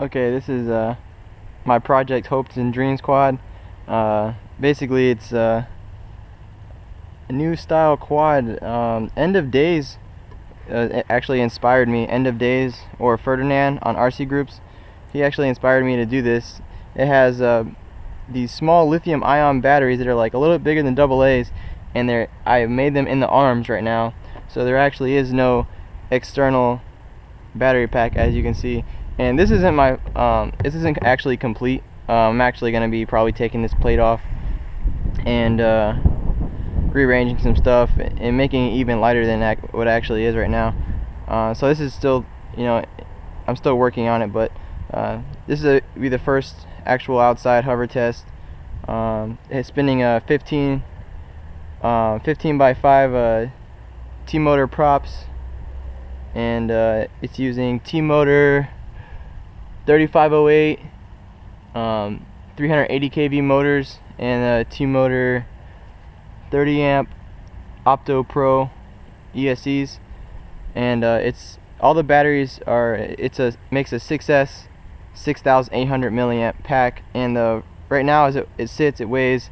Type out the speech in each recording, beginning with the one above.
Okay, this is my project Hopes and Dreams quad. Basically it's a new style quad. End of Days actually inspired me. End of Days, or Ferdinand on RC Groups, he actually inspired me to do this. It has these small lithium ion batteries that are like a little bit bigger than AA's, and I made them in the arms right now, so there actually is no external battery pack, as you can see. And this isn't my this isn't actually complete. I'm actually going to be probably taking this plate off and rearranging some stuff and making it even lighter than what it actually is right now. So this is still, you know, I'm still working on it, but this will be the first actual outside hover test. It's spinning 15 by 5 T-motor props, and it's using T-motor 3508 380 kV motors and T-motor 30 amp Opto Pro ESCs, and it's all the batteries are, makes a 6S 6800 milliamp pack, and right now as it sits, it weighs,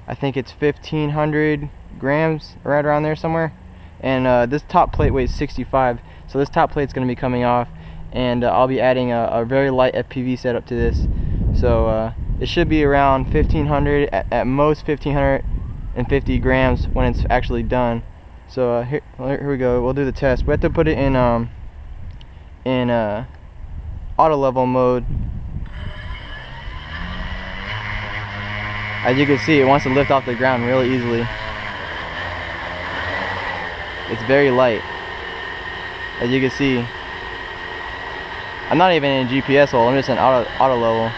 I think it's 1500 grams, right around there somewhere, and this top plate weighs 65, so this top plate's going to be coming off, and I'll be adding a very light FPV setup to this, so it should be around 1500, at most 1550 grams when it's actually done. So here we go. We'll do the test. We have to put it in auto level mode. As you can see, it wants to lift off the ground really easily. It's very light. As you can see, I'm not even in GPS hold, I'm just in auto level.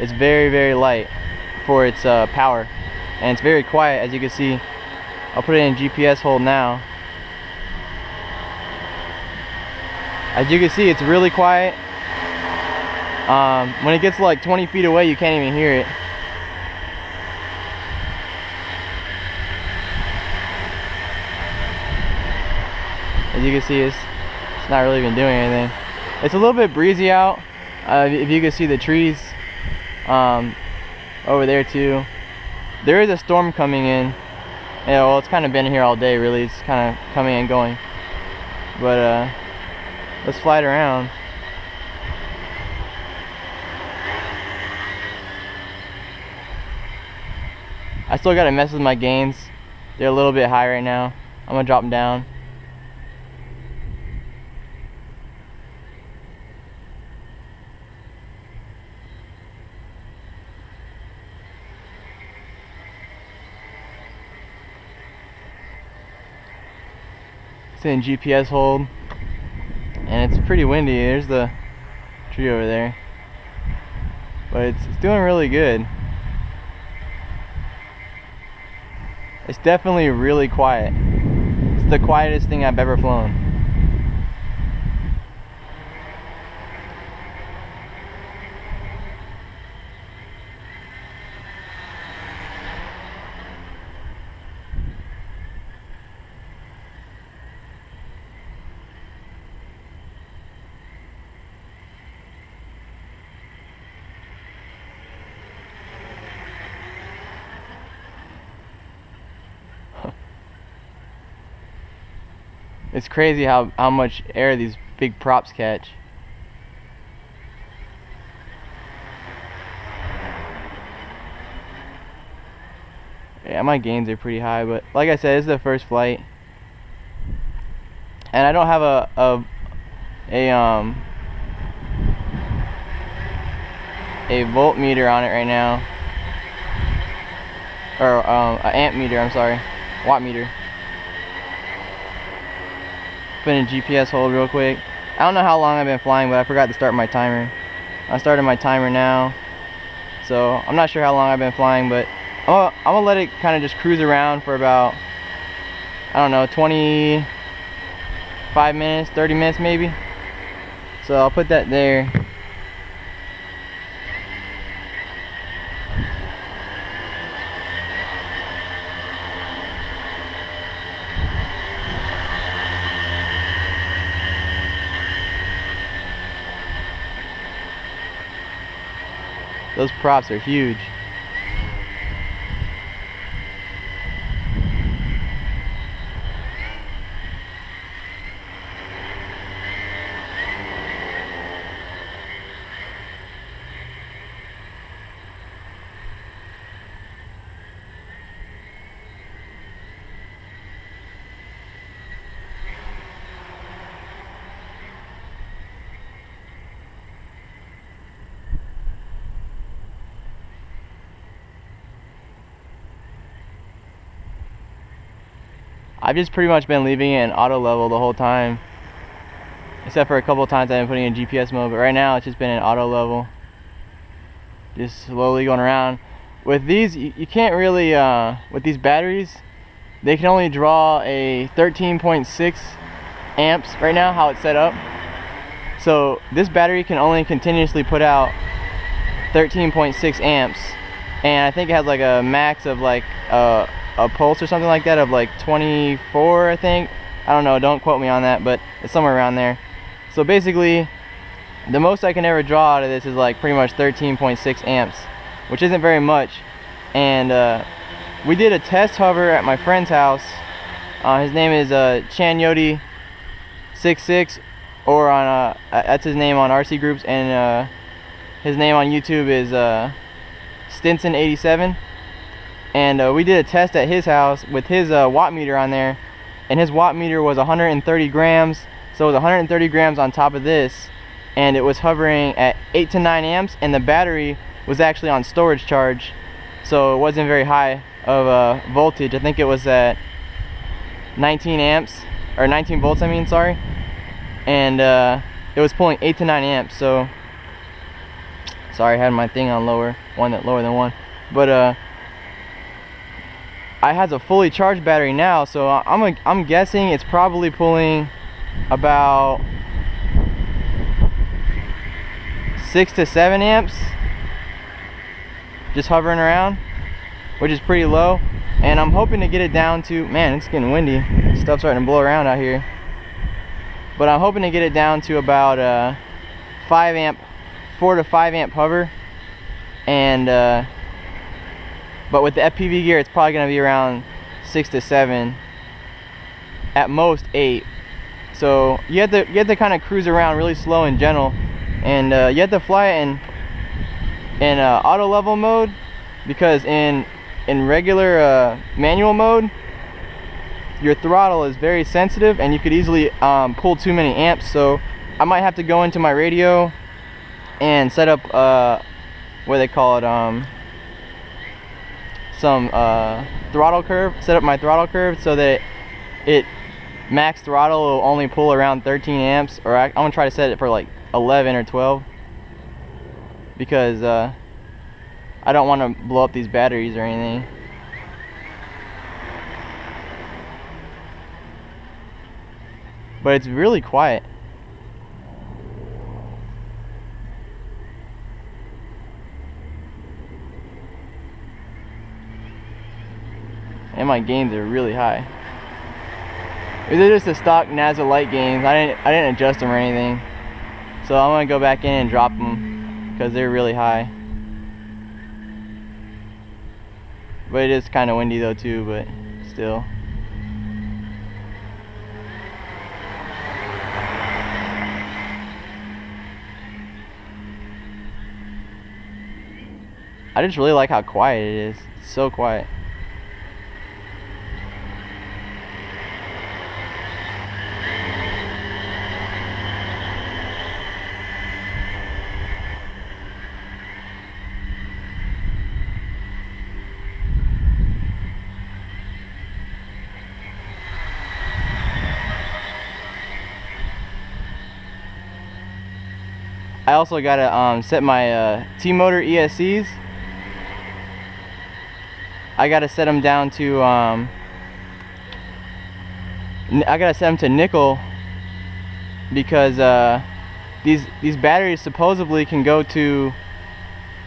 It's very, very light for its power, and it's very quiet, as you can see. I'll put it in GPS hold now. As you can see, it's really quiet. When it gets like 20 feet away, you can't even hear it. As you can see, it's not really even doing anything. It's a little bit breezy out. If you can see the trees over there too. There is a storm coming in. Yeah, well, it's kind of been here all day, really. It's kind of coming and going. But let's fly it around. I still got to mess with my gains. They're a little bit high right now. I'm gonna drop them down. It's in GPS hold, and it's pretty windy. There's the tree over there, but it's doing really good. It's definitely really quiet. It's the quietest thing I've ever flown. It's crazy how much air these big props catch. Yeah, my gains are pretty high, but like I said, this is the first flight, and I don't have a voltmeter on it right now, or an amp meter. I'm sorry, watt meter. Put in GPS hold real quick. I don't know how long I've been flying, but I forgot to start my timer. I started my timer now, so I'm not sure how long I've been flying, but I'm gonna let it kind of just cruise around for about, I don't know, 25 minutes, 30 minutes maybe. So I'll put that there. Those props are huge. I've just pretty much been leaving it in auto level the whole time, except for a couple of times I've been putting it in GPS mode, but right now it's just been in auto level, just slowly going around. With these, you can't really, with these batteries, they can only draw a 13.6 amps right now, how it's set up. So this battery can only continuously put out 13.6 amps, and I think it has like a max of like a pulse or something like that of like 24, I think. I don't know, don't quote me on that, but it's somewhere around there. So basically, the most I can ever draw out of this is like pretty much 13.6 amps, which isn't very much. And we did a test hover at my friend's house. His name is Chanyoti66, or on that's his name on RC groups, and his name on YouTube is Stinson87. And we did a test at his house with his watt meter on there, and his watt meter was 130 grams, so it was 130 grams on top of this, and it was hovering at 8 to 9 amps, and the battery was actually on storage charge, so it wasn't very high of voltage. I think it was at 19 amps, or 19 volts I mean, sorry, and it was pulling 8 to 9 amps. So sorry, I had my thing on lower than one, but I has a fully charged battery now, so I'm guessing it's probably pulling about 6 to 7 amps, just hovering around, which is pretty low. And I'm hoping to get it down to, man, it's getting windy, stuff's starting to blow around out here, but I'm hoping to get it down to about 4 to 5 amp hover. And but with the FPV gear, it's probably going to be around 6 to 7, at most 8. So you have to kind of cruise around really slow and gentle, and you have to fly it in auto level mode, because in regular manual mode, your throttle is very sensitive, and you could easily pull too many amps. So I might have to go into my radio and set up what do they call it, some throttle curve, set up my throttle curve so that it max throttle will only pull around 13 amps, or I'm gonna try to set it for like 11 or 12, because I don't want to blow up these batteries or anything. But it's really quiet. And my gains are really high. These are just the stock NASA light gains. I didn't adjust them or anything. So I'm gonna go back in and drop them because they're really high. But it is kind of windy though too, but still. I just really like how quiet it is. It's so quiet. I also gotta set my T-motor ESCs. I gotta set them down to I gotta set them to nickel, because these batteries supposedly can go to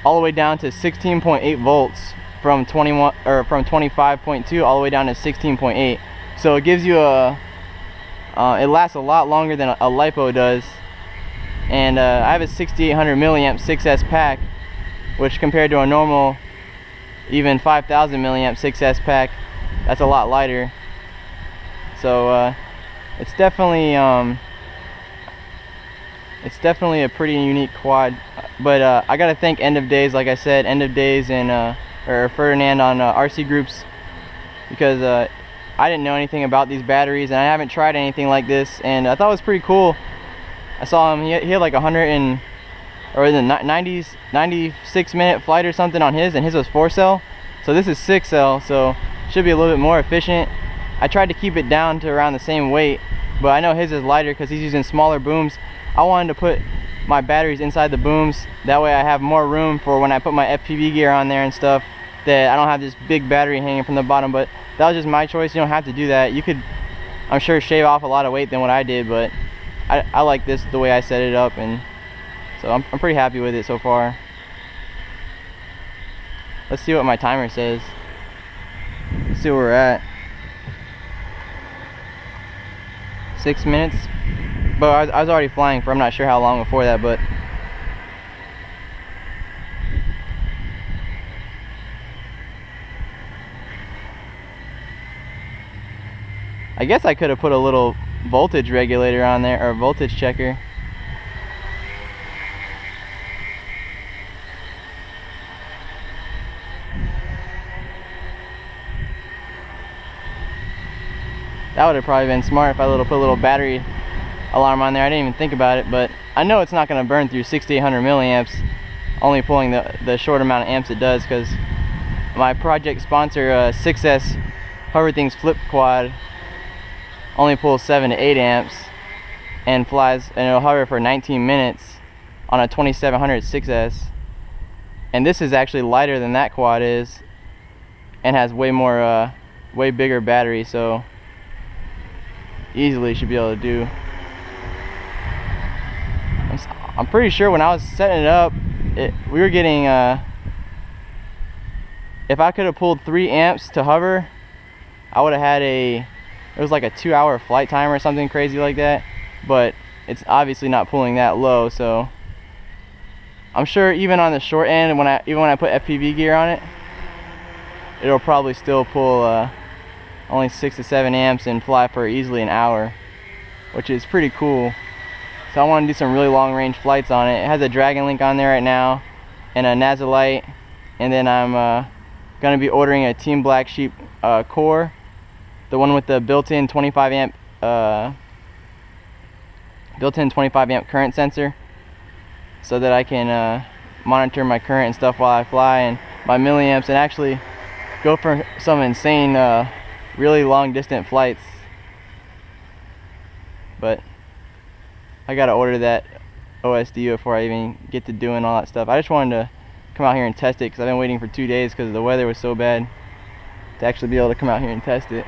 all the way down to 16.8 volts from 21 or from 25.2 all the way down to 16.8. So it gives you it lasts a lot longer than a LiPo does. And I have a 6800 milliamp 6S pack, which compared to a normal even 5,000 milliamp 6S pack, that's a lot lighter. So it's definitely a pretty unique quad. But I gotta thank End of Days, like I said, End of Days and or Ferdinand on RC Groups, because I didn't know anything about these batteries and I haven't tried anything like this, and I thought it was pretty cool. I saw him, he had like 96 minute flight or something on his, and his was 4-cell, so this is 6-cell, so should be a little bit more efficient. I tried to keep it down to around the same weight, but I know his is lighter because he's using smaller booms. I wanted to put my batteries inside the booms, that way I have more room for when I put my FPV gear on there and stuff, that I don't have this big battery hanging from the bottom. But that was just my choice. You don't have to do that. You could, I'm sure, shave off a lot of weight than what I did, but I like this the way I set it up, and so I'm pretty happy with it so far. Let's see what my timer says. Let's see where we're at. 6 minutes, but I was already flying for I'm not sure how long before that, but I guess I could have put a little voltage regulator on there, or voltage checker. That would have probably been smart if I put a little battery alarm on there. I didn't even think about it, but I know it's not going to burn through 6,800 milliamps, only pulling the short amount of amps it does, because my project sponsor 6S Hover Things Flip Quad only pulls 7 to 8 amps and flies, and it'll hover for 19 minutes on a 2700 6S. And this is actually lighter than that quad is, and has way more, way bigger battery, so easily should be able to do. I'm pretty sure when I was setting it up, we were getting, if I could have pulled 3 amps to hover, I would have had it was like a 2-hour flight time or something crazy like that, but it's obviously not pulling that low, so I'm sure even on the short end, even when I put FPV gear on it, it'll probably still pull only 6 to 7 amps and fly for easily an hour, which is pretty cool. So I want to do some really long range flights on it. It has a Dragonlink on there right now and a Nazalite, and then I'm going to be ordering a Team Black Sheep core, the one with the built-in 25 amp current sensor, so that I can monitor my current and stuff while I fly, and my milliamps, and actually go for some insane really long distant flights. But I gotta order that OSD before I even get to doing all that stuff. I just wanted to come out here and test it because I've been waiting for 2 days because the weather was so bad to actually be able to come out here and test it.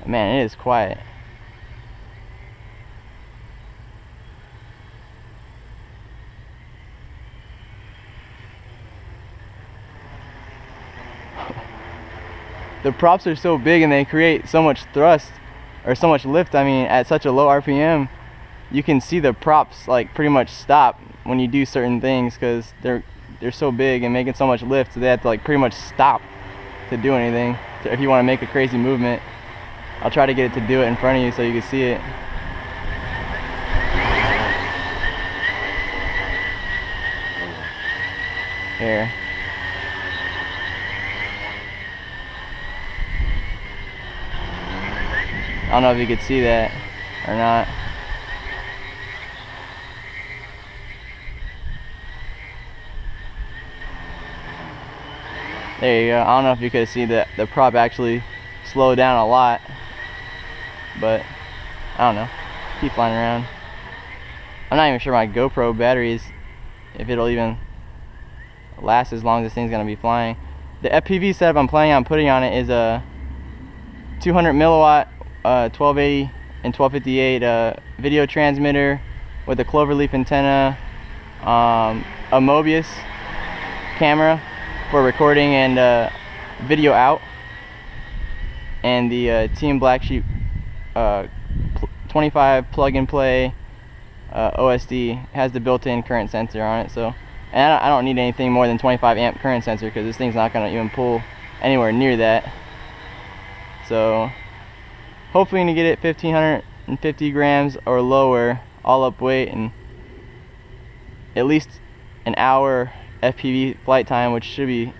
Man, it is quiet. The props are so big and they create so much thrust, or so much lift, I mean, at such a low RPM, you can see the props like pretty much stop when you do certain things, because they're so big and making so much lift, so they have to like pretty much stop to do anything if you want to make a crazy movement. I'll try to get it to do it in front of you so you can see it. Here. I don't know if you could see that or not. There you go. I don't know if you could see that the prop actually slowed down a lot, but I don't know. Keep flying around. I'm not even sure my GoPro batteries, if it'll even last as long as this thing's gonna be flying. The FPV setup I'm planning on putting on it is a 200 milliwatt 1280 and 1258 video transmitter with a cloverleaf antenna, a Mobius camera for recording and video out, and the Team Black Sheep 25 25 plug and play OSD. Has the built-in current sensor on it, so, and I don't need anything more than 25 amp current sensor because this thing's not going to even pull anywhere near that. So hopefully I'm going to get it 1550 grams or lower all up weight, and at least an hour FPV flight time, which should be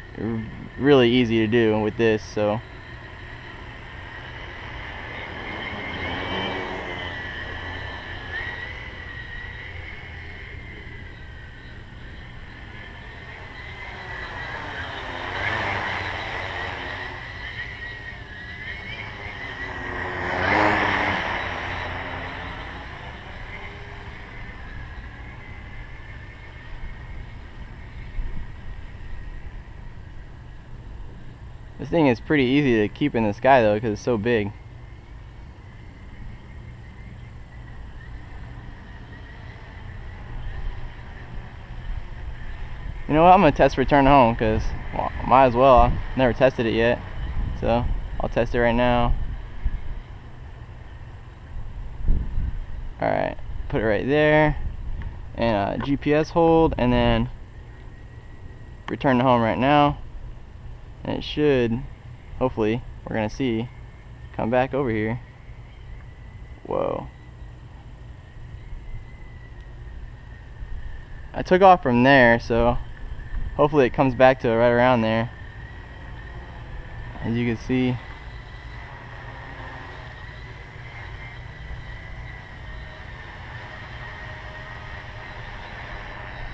really easy to do with this. So this thing is pretty easy to keep in the sky though, because it's so big. You know what, I'm going to test return home because, well, might as well. I've never tested it yet. So I'll test it right now. Alright, put it right there. And GPS hold, and then return to home right now. And it should, hopefully, we're going to see, come back over here. Whoa. I took off from there, so hopefully it comes back to right around there. As you can see.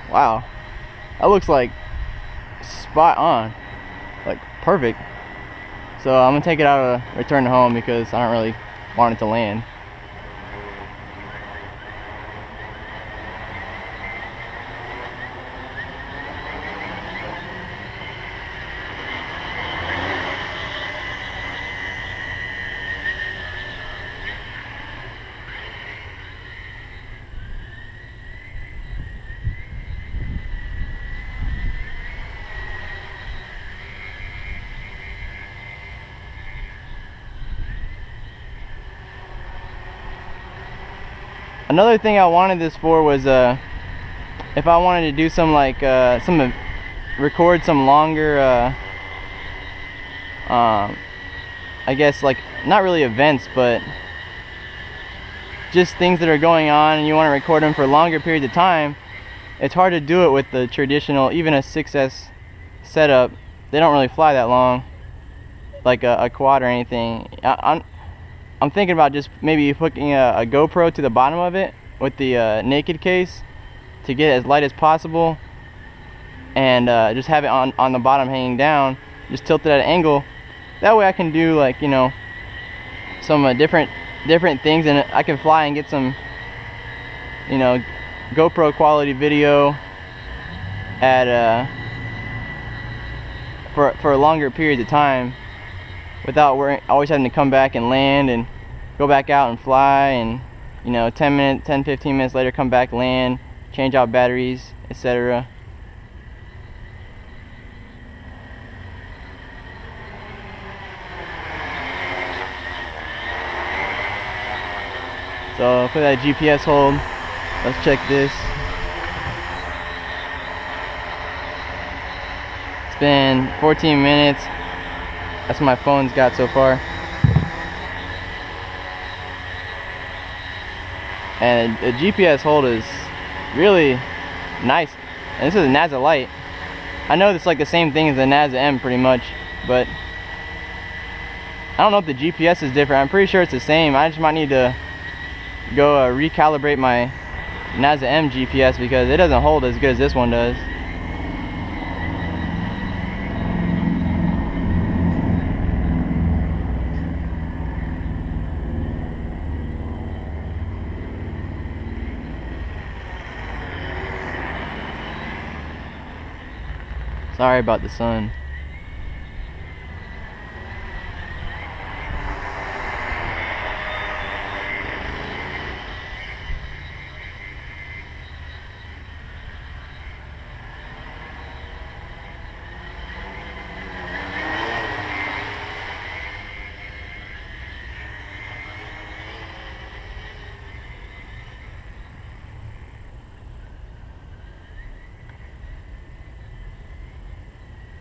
Wow. That looks like spot on. Like perfect. So I'm gonna take it out of return to home because I don't really want it to land. Another thing I wanted this for was if I wanted to do some like record some longer I guess like not really events, but just things that are going on and you want to record them for longer periods of time. It's hard to do it with the traditional, even a 6S setup. They don't really fly that long, like a quad or anything. I'm thinking about just maybe hooking a GoPro to the bottom of it with the naked case to get it as light as possible, and just have it on the bottom hanging down, just tilt it at an angle. That way I can do, like, you know, some different things, and I can fly and get some, you know, GoPro quality video at for longer periods of time, without always having to come back and land and go back out and fly, and, you know, 10, 15 minutes later come back, land, change out batteries, etc. So put that GPS hold. Let's check this. It's been 14 minutes. That's what my phone's got so far. And the GPS hold is really nice. And this is a NASA Lite. I know it's like the same thing as the NASA M pretty much, but I don't know if the GPS is different. I'm pretty sure it's the same. I just might need to go recalibrate my NASA M GPS because it doesn't hold as good as this one does. Sorry about the sun.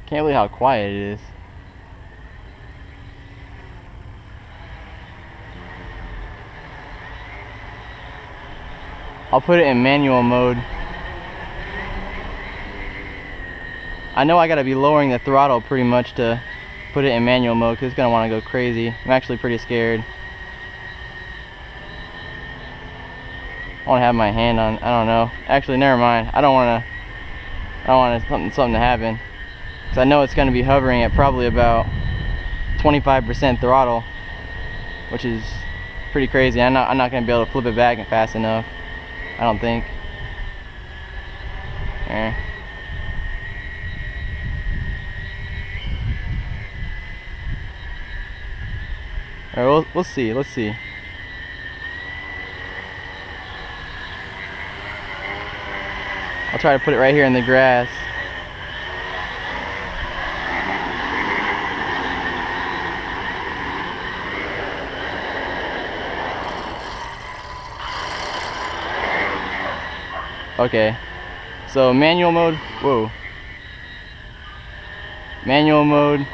Can't believe how quiet it is. I'll put it in manual mode. I know I gotta be lowering the throttle pretty much to put it in manual mode because it's gonna want to go crazy. I'm actually pretty scared. I want to have my hand on, I don't know. Actually, never mind. I don't want something to happen. Because I know it's gonna be hovering at probably about 25% throttle, which is pretty crazy. I'm not gonna be able to flip it back fast enough, I don't think. Alright, we'll see. Let's see. I'll try to put it right here in the grass. Okay, so manual mode, whoa. Manual mode,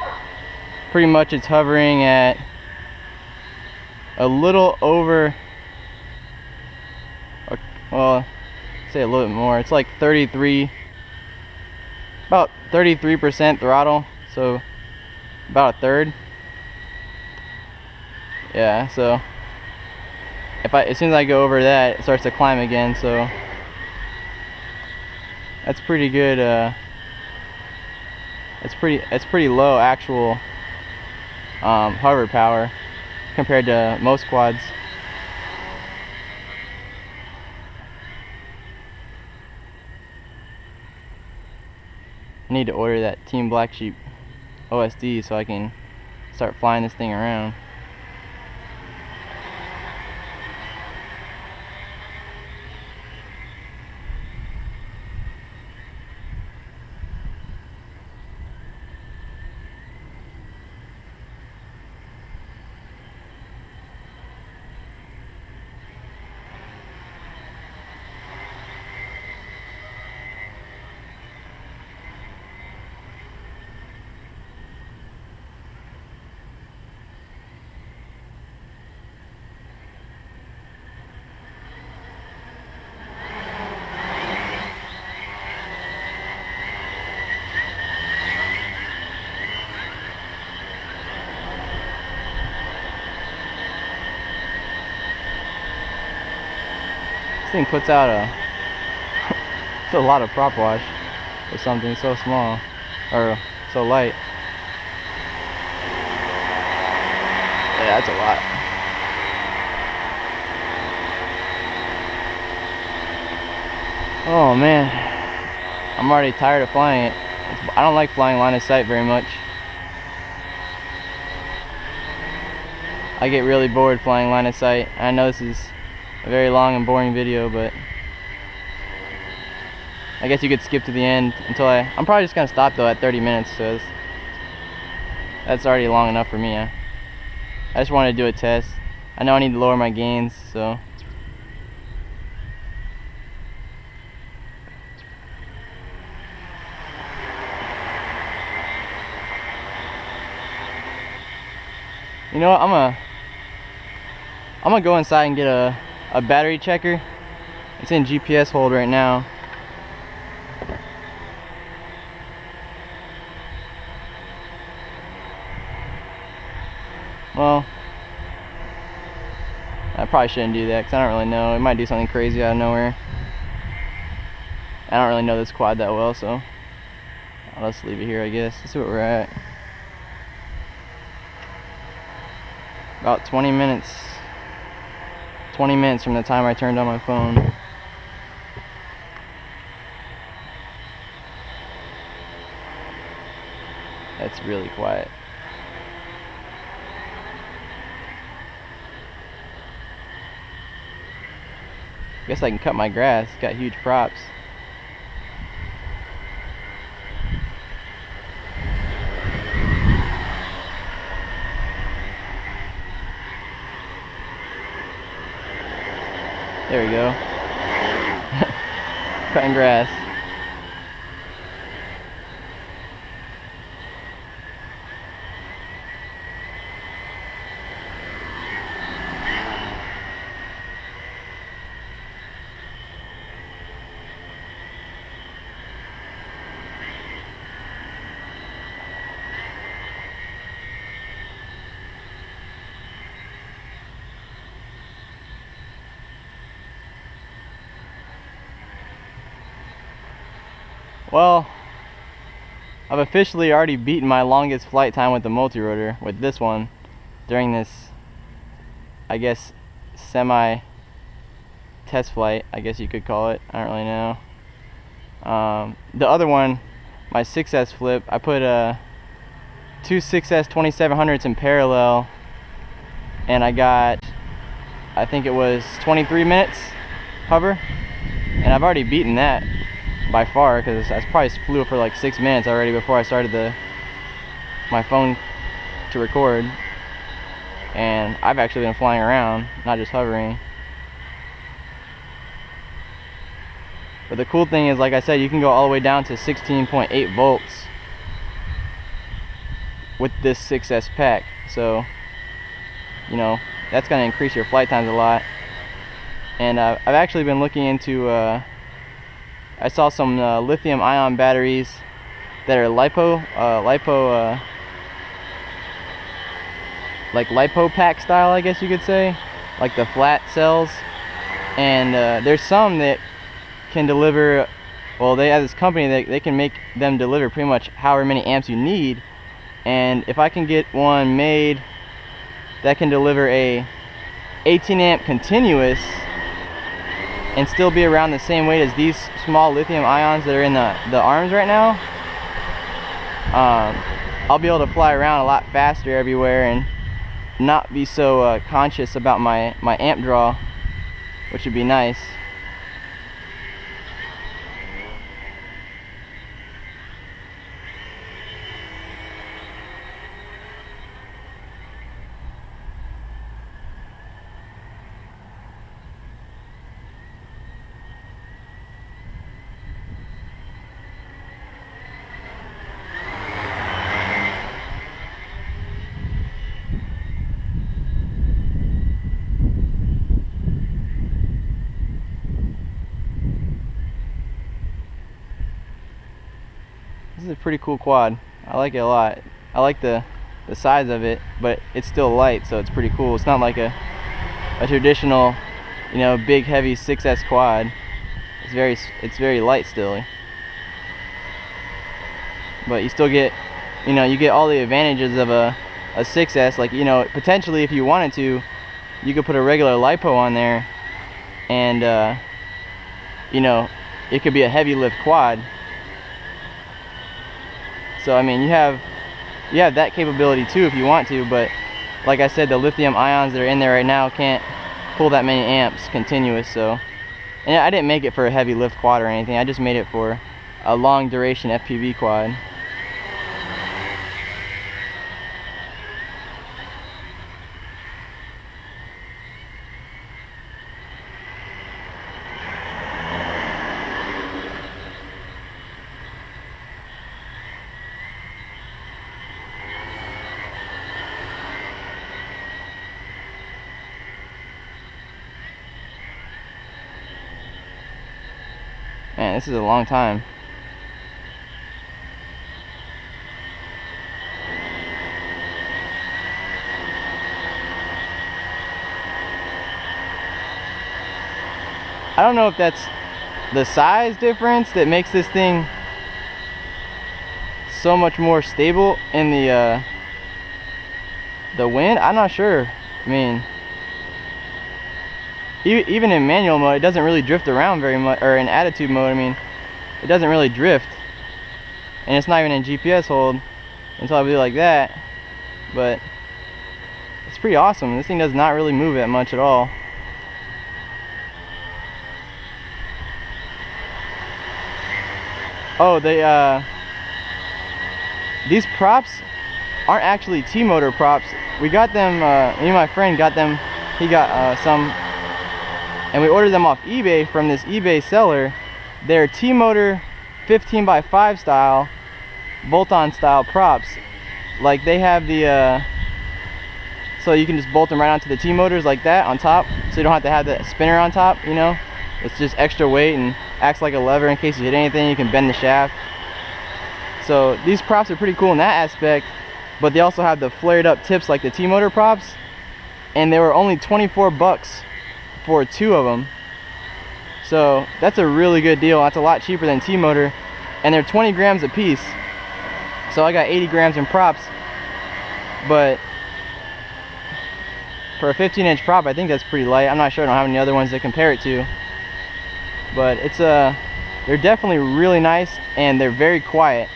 pretty much it's hovering at a little over, well, say a little bit more. It's like 33, about 33% throttle, so about a third. Yeah, so as soon as I go over that, it starts to climb again, so that's pretty good. It's pretty low actual hover power compared to most quads. I need to order that Team Black Sheep OSD so I can start flying this thing around. This thing puts out it's a lot of prop wash for something so small or so light. Yeah, that's a lot. Oh man, I'm already tired of flying it. I don't like flying line of sight very much. I get really bored flying line of sight. I know this is a very long and boring video, but I guess you could skip to the end until I'm probably just gonna stop though at 30 minutes, so that's already long enough for me. I just wanted to do a test. I know I need to lower my gains, so you know what, I'm gonna go inside and get a battery checker. It's in GPS hold right now. Well, I probably shouldn't do that because I don't really know. It might do something crazy out of nowhere. I don't really know this quad that well, so I'll just leave it here, I guess. Let's see what we're at. About 20 minutes. 20 minutes from the time I turned on my phone. That's really quiet. Guess I can cut my grass. It's got huge props. There we go. Cutting grass. Well, I've officially already beaten my longest flight time with the multi-rotor with this one during this, I guess, semi test flight, I guess you could call it. I don't really know. The other one, my 6S flip, I put two 6S 2700s in parallel, and I got, I think it was 23 minutes hover, and I've already beaten that by far, because I probably flew for like 6 minutes already before I started my phone to record. And I've actually been flying around, not just hovering. But the cool thing is, like I said, you can go all the way down to 16.8 volts with this 6S pack. So, you know, that's going to increase your flight times a lot. And I've actually been looking into, I saw some lithium ion batteries that are like lipo pack style, I guess you could say, like the flat cells. And there's some that can deliver, well, they have this company that they can make them deliver pretty much however many amps you need. And if I can get one made that can deliver a 18 amp continuous and still be around the same weight as these small lithium ions that are in the arms right now, I'll be able to fly around a lot faster everywhere and not be so conscious about my amp draw, which would be nice. This is a pretty cool quad. I like it a lot. I like the size of it, but it's still light, so it's pretty cool. It's not like a traditional, you know, big heavy 6S quad. It's very light still. But you still get, you know, you get all the advantages of a 6S. Like, you know, potentially if you wanted to, you could put a regular lipo on there, and you know, it could be a heavy lift quad. So I mean, you have that capability too if you want to, but like I said, the lithium ions that are in there right now can't pull that many amps continuous. So, and I didn't make it for a heavy lift quad or anything. I just made it for a long duration FPV quad. Man, this is a long time. I don't know if that's the size difference that makes this thing so much more stable in the wind. I'm not sure. I mean, even in manual mode, it doesn't really drift around very much, or in attitude mode, I mean, it doesn't really drift. And it's not even in GPS hold until I do like that. But it's pretty awesome. This thing does not really move that much at all. Oh, these props aren't actually T-motor props. We got them, me and my friend got them. He got some, and we ordered them off eBay from this eBay seller. They're T-motor 15x5 style, bolt-on style props. Like they have the, so you can just bolt them right onto the T-motors like that on top, so you don't have to have the spinner on top, you know. It's just extra weight and acts like a lever in case you hit anything. You can bend the shaft. So these props are pretty cool in that aspect, but they also have the flared up tips like the T-motor props, and they were only 24 bucks for 2 of them. So that's a really good deal. That's a lot cheaper than T-motor, and they're 20 grams a piece. So I got 80 grams in props, but for a 15-inch prop, I think that's pretty light. I'm not sure, I don't have any other ones to compare it to, but it's they're definitely really nice, and they're very quiet.